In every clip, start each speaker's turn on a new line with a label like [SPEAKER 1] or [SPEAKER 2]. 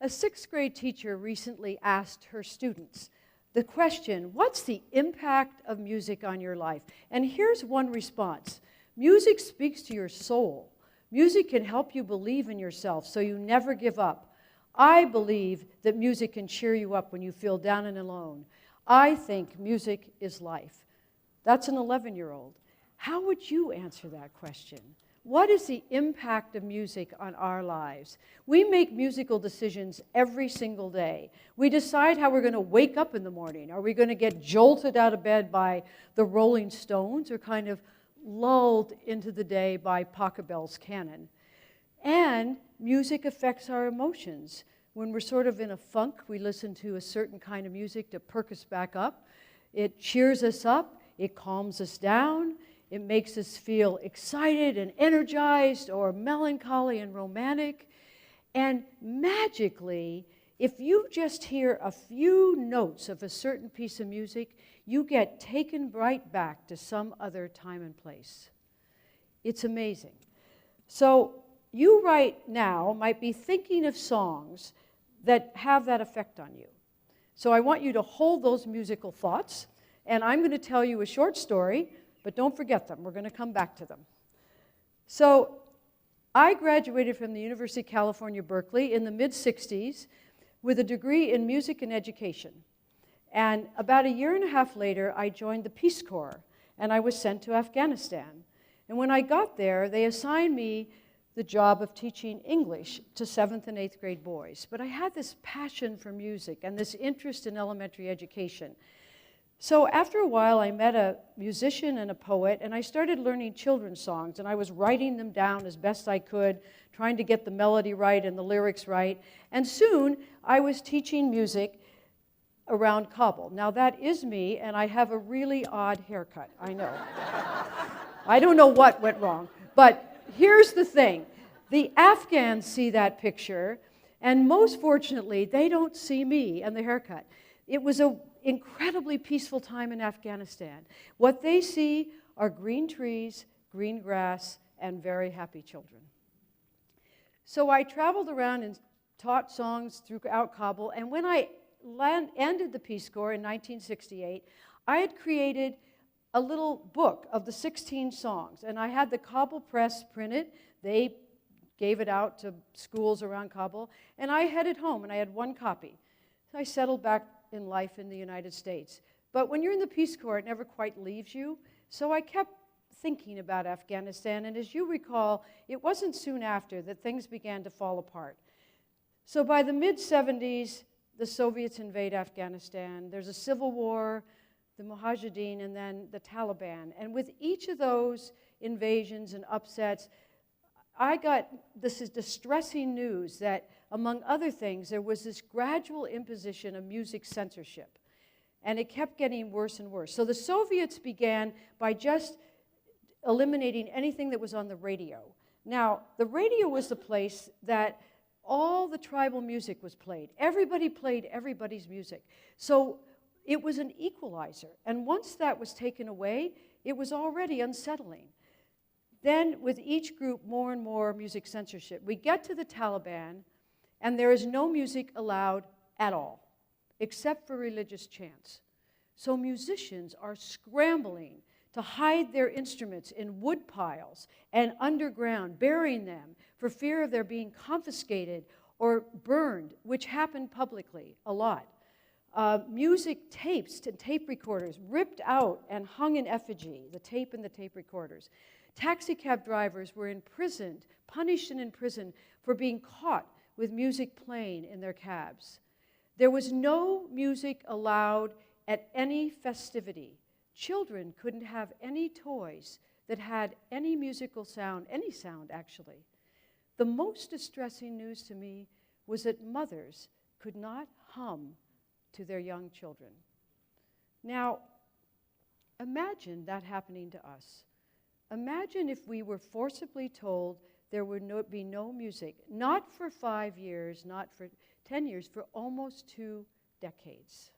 [SPEAKER 1] A sixth grade teacher recently asked her students the question, what's the impact of music on your life? And here's one response. Music speaks to your soul. Music can help you believe in yourself so you never give up. I believe that music can cheer you up when you feel down and alone. I think music is life. That's an 11-year-old. How would you answer that question? What is the impact of music on our lives? We make musical decisions every single day. We decide how we're going to wake up in the morning. Are we going to get jolted out of bed by the Rolling Stones or kind of lulled into the day by Pachelbel's canon? And music affects our emotions. When we're sort of in a funk, we listen to a certain kind of music to perk us back up. It cheers us up. It calms us down. It makes us feel excited and energized or melancholy and romantic. And magically, if you just hear a few notes of a certain piece of music, you get taken right back to some other time and place. It's amazing. So you right now might be thinking of songs that have that effect on you. So I want you to hold those musical thoughts, and I'm going to tell you a short story. But don't forget them. We're going to come back to them. So I graduated from the University of California, Berkeley in the mid-'60s with a degree in music and education. And about a year and a half later, I joined the Peace Corps, and I was sent to Afghanistan. And when I got there, they assigned me the job of teaching English to 7th and 8th grade boys. But I had this passion for music and this interest in elementary education. So after a while, I met a musician and a poet, and I started learning children's songs, and I was writing them down as best I could, trying to get the melody right and the lyrics right. And soon, I was teaching music around Kabul. Now, that is me, and I have a really odd haircut, I know. I don't know what went wrong, but here's the thing. The Afghans see that picture, and most fortunately, they don't see me and the haircut. It was an incredibly peaceful time in Afghanistan. What they see are green trees, green grass, and very happy children. So I traveled around and taught songs throughout Kabul, and when I ended the Peace Corps in 1968, I had created a little book of the 16 songs, and I had the Kabul press print it. They gave it out to schools around Kabul, and I headed home, and I had one copy. So I settled back in life in the United States. But when you're in the Peace Corps, it never quite leaves you. So I kept thinking about Afghanistan, and as you recall, it wasn't soon after that things began to fall apart. So by the mid-'70s, the Soviets invade Afghanistan. There's a civil war, the Mujahideen, and then the Taliban. And with each of those invasions and upsets, I got this distressing news that, among other things, there was this gradual imposition of music censorship. And it kept getting worse and worse. So the Soviets began by just eliminating anything that was on the radio. Now, the radio was the place that all the tribal music was played. Everybody played everybody's music. So it was an equalizer. And once that was taken away, it was already unsettling. Then, with each group, more and more music censorship. We get to the Taliban, and there is no music allowed at all, except for religious chants. So musicians are scrambling to hide their instruments in wood piles and underground, burying them for fear of their being confiscated or burned, which happened publicly a lot. Music tapes and tape recorders ripped out and hung in effigy, the tape and the tape recorders. Taxi cab drivers were imprisoned, punished and imprisoned for being caught with music playing in their cabs. There was no music allowed at any festivity. Children couldn't have any toys that had any musical sound, any sound actually. The most distressing news to me was that mothers could not hum to their young children. Now, imagine that happening to us. Imagine if we were forcibly told there would be no music, not for 5 years, not for 10 years, for almost 2 decades.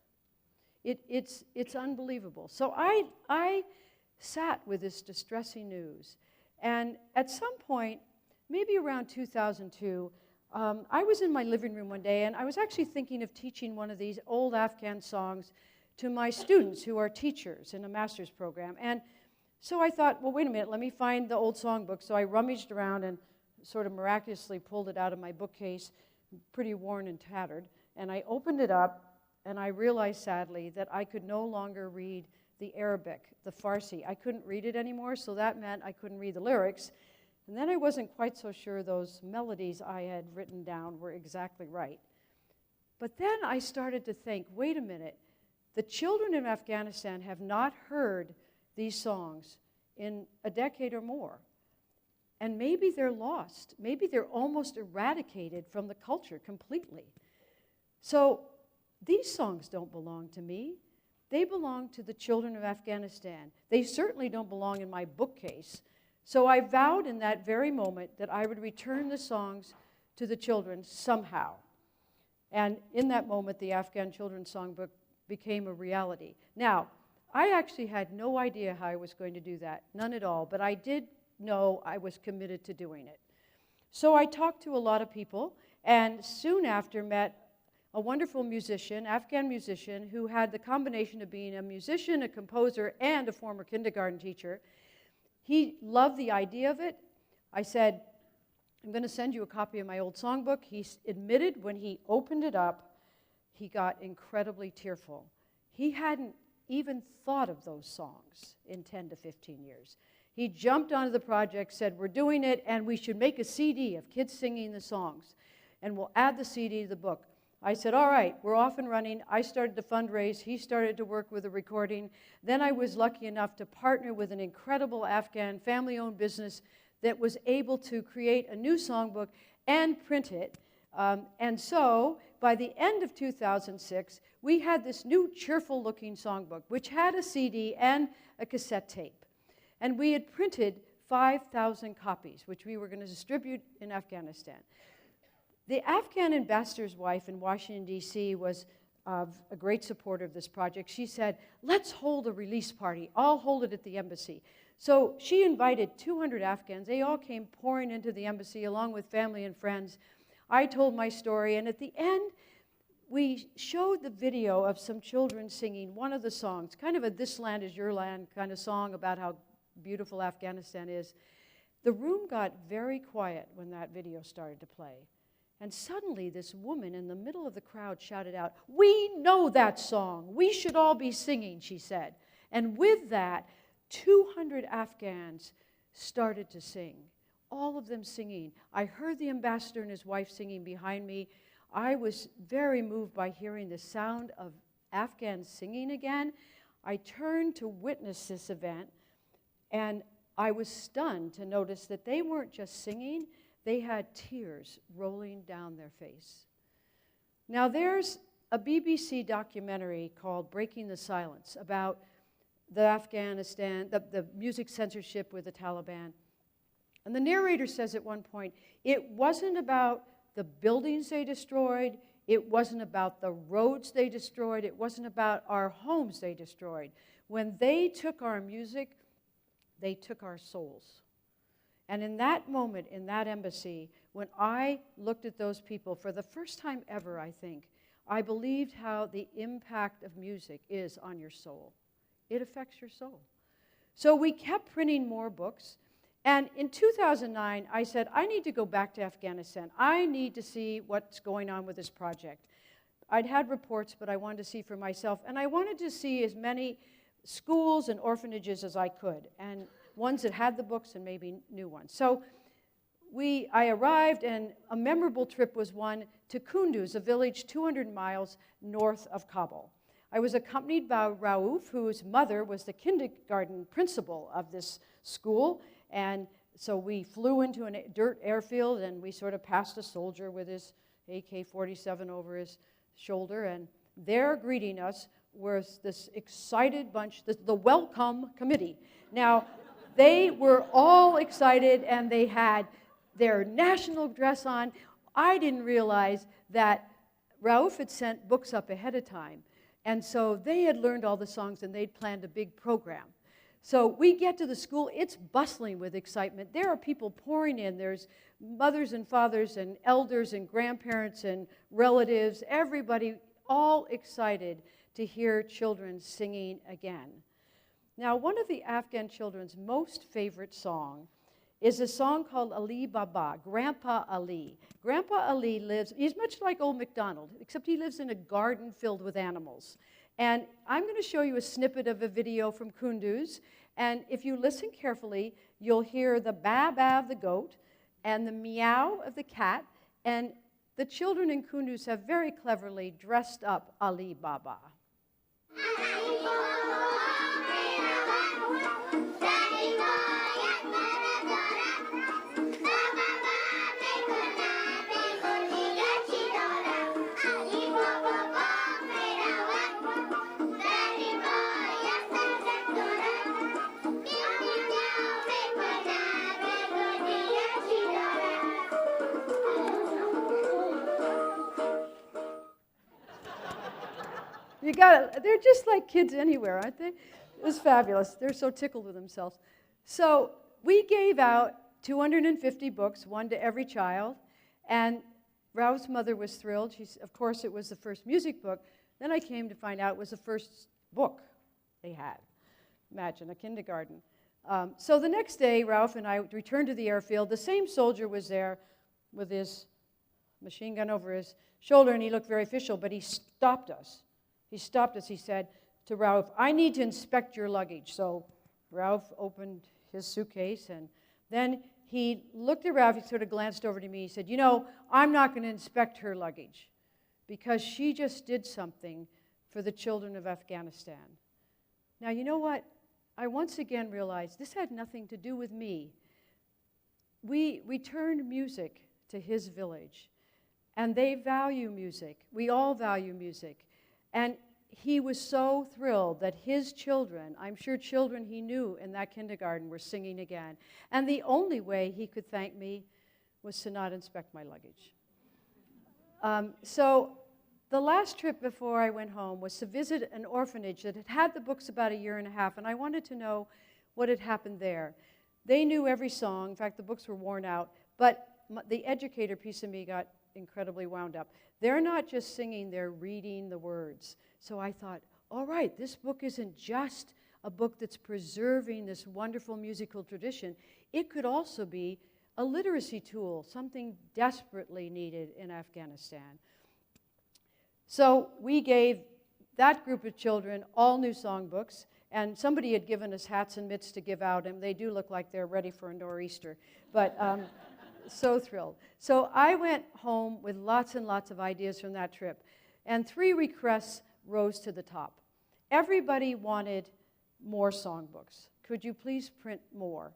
[SPEAKER 1] It's unbelievable. So I sat with this distressing news, and at some point, maybe around 2002, I was in my living room one day, and I was actually thinking of teaching one of these old Afghan songs to my students who are teachers in a master's program. And so I thought, well, wait a minute, let me find the old songbook. So I rummaged around and sort of miraculously pulled it out of my bookcase, pretty worn and tattered. And I opened it up, and I realized, sadly, that I could no longer read the Arabic, the Farsi. I couldn't read it anymore, so that meant I couldn't read the lyrics. And then I wasn't quite so sure those melodies I had written down were exactly right. But then I started to think, wait a minute, the children in Afghanistan have not heard these songs in a decade or more. And maybe they're lost. Maybe they're almost eradicated from the culture completely. So these songs don't belong to me. They belong to the children of Afghanistan. They certainly don't belong in my bookcase. So I vowed in that very moment that I would return the songs to the children somehow. And in that moment, the Afghan Children's Songbook became a reality. Now, I actually had no idea how I was going to do that, none at all, but I did know I was committed to doing it. So I talked to a lot of people, and soon after met a wonderful musician, Afghan musician, who had the combination of being a musician, a composer, and a former kindergarten teacher. He loved the idea of it. I said, I'm going to send you a copy of my old songbook. He admitted when he opened it up, he got incredibly tearful. He hadn't even thought of those songs in 10 to 15 years. He jumped onto the project, said, we're doing it, and we should make a CD of kids singing the songs, and we'll add the CD to the book. I said, all right, we're off and running. I started to fundraise. He started to work with the recording. Then I was lucky enough to partner with an incredible Afghan family-owned business that was able to create a new songbook and print it. And so by the end of 2006, we had this new cheerful-looking songbook, which had a CD and a cassette tape. And we had printed 5,000 copies, which we were going to distribute in Afghanistan. The Afghan ambassador's wife in Washington, D.C. was a great supporter of this project. She said, let's hold a release party. I'll hold it at the embassy. So she invited 200 Afghans. They all came pouring into the embassy along with family and friends. I told my story, and at the end, we showed the video of some children singing one of the songs, kind of a This Land Is Your Land kind of song about how beautiful Afghanistan is. The room got very quiet when that video started to play. And suddenly, this woman in the middle of the crowd shouted out, we know that song. We should all be singing, she said. And with that, 200 Afghans started to sing, all of them singing. I heard the ambassador and his wife singing behind me. I was very moved by hearing the sound of Afghans singing again. I turned to witness this event, and I was stunned to notice that they weren't just singing, they had tears rolling down their face. Now there's a BBC documentary called Breaking the Silence about the music censorship with the Taliban. And the narrator says at one point, it wasn't about the buildings they destroyed, it wasn't about the roads they destroyed, it wasn't about our homes they destroyed. When they took our music, they took our souls. And in that moment, in that embassy, when I looked at those people, for the first time ever, I think, I believed how the impact of music is on your soul. It affects your soul. So we kept printing more books. And in 2009, I said, I need to go back to Afghanistan. I need to see what's going on with this project. I'd had reports, but I wanted to see for myself. And I wanted to see as many schools and orphanages as I could, and ones that had the books and maybe new ones. So I arrived, and a memorable trip was one to Kunduz, a village 200 miles north of Kabul. I was accompanied by Rauf, whose mother was the kindergarten principal of this school, and so we flew into a dirt airfield, and we sort of passed a soldier with his AK-47 over his shoulder, and there greeting us was this excited bunch, the welcome committee. Now, they were all excited, and they had their national dress on. I didn't realize that Rauf had sent books up ahead of time, and so they had learned all the songs, and they'd planned a big program. So we get to the school, it's bustling with excitement. There are people pouring in. There's mothers and fathers and elders and grandparents and relatives, everybody all excited to hear children singing again. Now, one of the Afghan children's most favorite songs is a song called Ali Baba, Grandpa Ali. Grandpa Ali lives, he's much like Old MacDonald, except he lives in a garden filled with animals. And I'm going to show you a snippet of a video from Kunduz. And if you listen carefully, you'll hear the ba-ba of the goat and the meow of the cat. And the children in Kunduz have very cleverly dressed up Ali Baba. You got it. They're just like kids anywhere, aren't they? It was fabulous. They're so tickled with themselves. So we gave out 250 books, one to every child, and Rao's mother was thrilled. Of course, it was the first music book. Then I came to find out it was the first book they had. Imagine, a kindergarten. So the next day, Ralph and I returned to the airfield. The same soldier was there with his machine gun over his shoulder, and he looked very official, but he stopped us. He stopped us. He said to Ralph, "I need to inspect your luggage." So Ralph opened his suitcase, and then he looked at Ralph. He sort of glanced over to me. He said, "You know, I'm not going to inspect her luggage because she just did something for the children of Afghanistan." Now, you know what? I once again realized this had nothing to do with me. We returned music to his village, and they value music. We all value music. And he was so thrilled that his children, I'm sure children he knew in that kindergarten, were singing again. And the only way he could thank me was to not inspect my luggage. So the last trip before I went home was to visit an orphanage that had had the books about a year and a half, and I wanted to know what had happened there. They knew every song. In fact, the books were worn out, but the educator piece of me got incredibly wound up. They're not just singing, they're reading the words. So I thought, all right, this book isn't just a book that's preserving this wonderful musical tradition. It could also be a literacy tool, something desperately needed in Afghanistan. So we gave that group of children all new songbooks, and somebody had given us hats and mitts to give out, and they do look like they're ready for a nor'easter. But so thrilled. So I went home with lots and lots of ideas from that trip, and 3 requests rose to the top. Everybody wanted more songbooks. Could you please print more?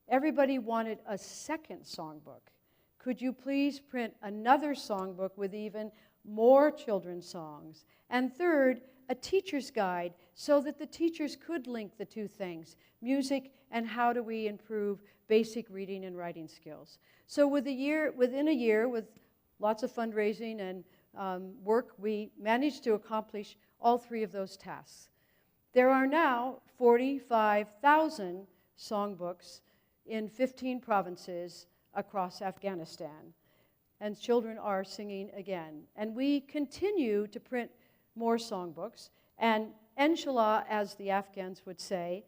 [SPEAKER 1] Everybody wanted a second songbook. Could you please print another songbook with even more children's songs? And third, a teacher's guide so that the teachers could link the two things, music and how do we improve basic reading and writing skills. So within a year, with lots of fundraising and work, we managed to accomplish all 3 of those tasks. There are now 45,000 songbooks in 15 provinces across Afghanistan, and children are singing again. And we continue to print more songbooks, and inshallah, as the Afghans would say,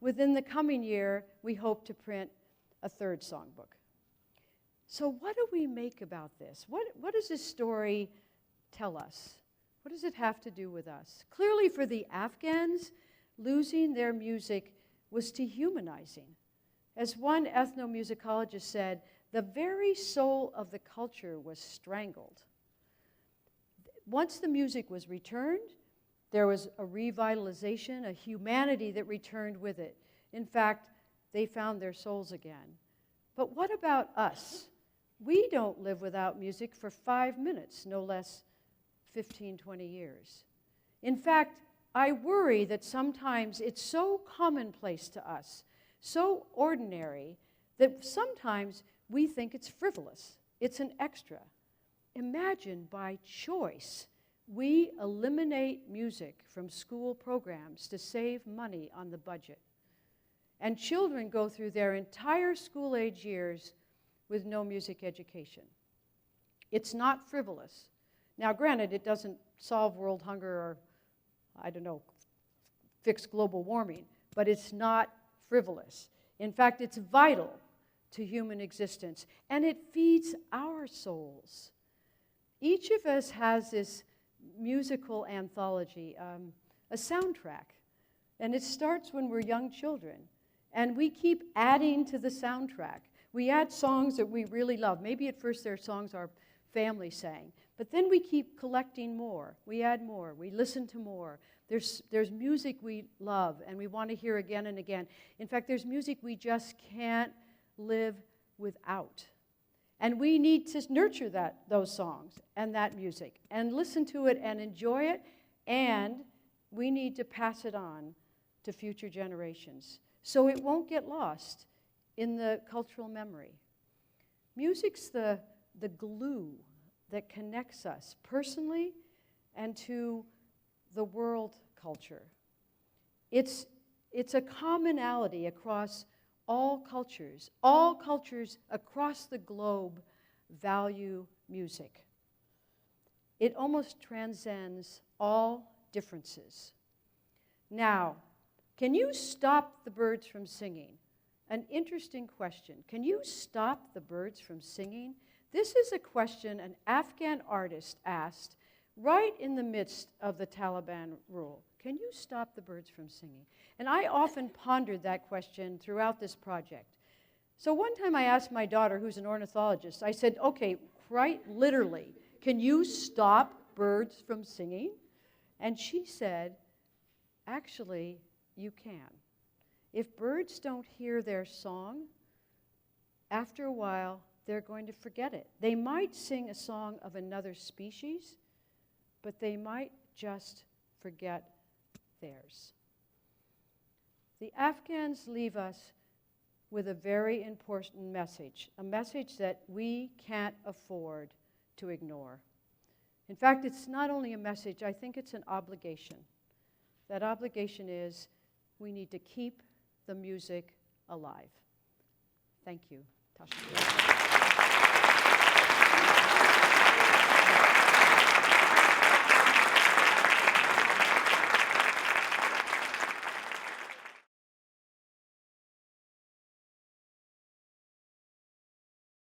[SPEAKER 1] within the coming year, we hope to print a 3rd songbook. So what do we make about this? What does this story tell us? What does it have to do with us? Clearly for the Afghans, losing their music was dehumanizing. As one ethnomusicologist said, the very soul of the culture was strangled. Once the music was returned, there was a revitalization, a humanity that returned with it. In fact, they found their souls again. But what about us? We don't live without music for 5 minutes, no less 15, 20 years. In fact, I worry that sometimes it's so commonplace to us, so ordinary, that sometimes we think it's frivolous. It's an extra. Imagine by choice we eliminate music from school programs to save money on the budget. And children go through their entire school-age years with no music education. It's not frivolous. Now, granted, it doesn't solve world hunger or, I don't know, fix global warming, but it's not frivolous. In fact, it's vital to human existence, and it feeds our souls. Each of us has this musical anthology, a soundtrack, and it starts when we're young children, and we keep adding to the soundtrack. We add songs that we really love. Maybe at first they're songs our family sang, but then we keep collecting more. We add more. We listen to more. There's music we love and we want to hear again and again. In fact, there's music we just can't live without. And we need to nurture those songs and that music and listen to it and enjoy it, and we need to pass it on to future generations so it won't get lost in the cultural memory. Music's the glue that connects us personally and to the world culture. It's a commonality across all cultures. All cultures across the globe value music. It almost transcends all differences. Now, can you stop the birds from singing? An interesting question. Can you stop the birds from singing? This is a question an Afghan artist asked right in the midst of the Taliban rule. Can you stop the birds from singing? And I often pondered that question throughout this project. So one time I asked my daughter, who's an ornithologist, I said, okay, quite literally, can you stop birds from singing? And she said, actually, you can. If birds don't hear their song, after a while, they're going to forget it. They might sing a song of another species, but they might just forget theirs. The Afghans leave us with a very important message, a message that we can't afford to ignore. In fact, it's not only a message, I think it's an obligation. That obligation is we need to keep the music alive. Thank you, Tasha.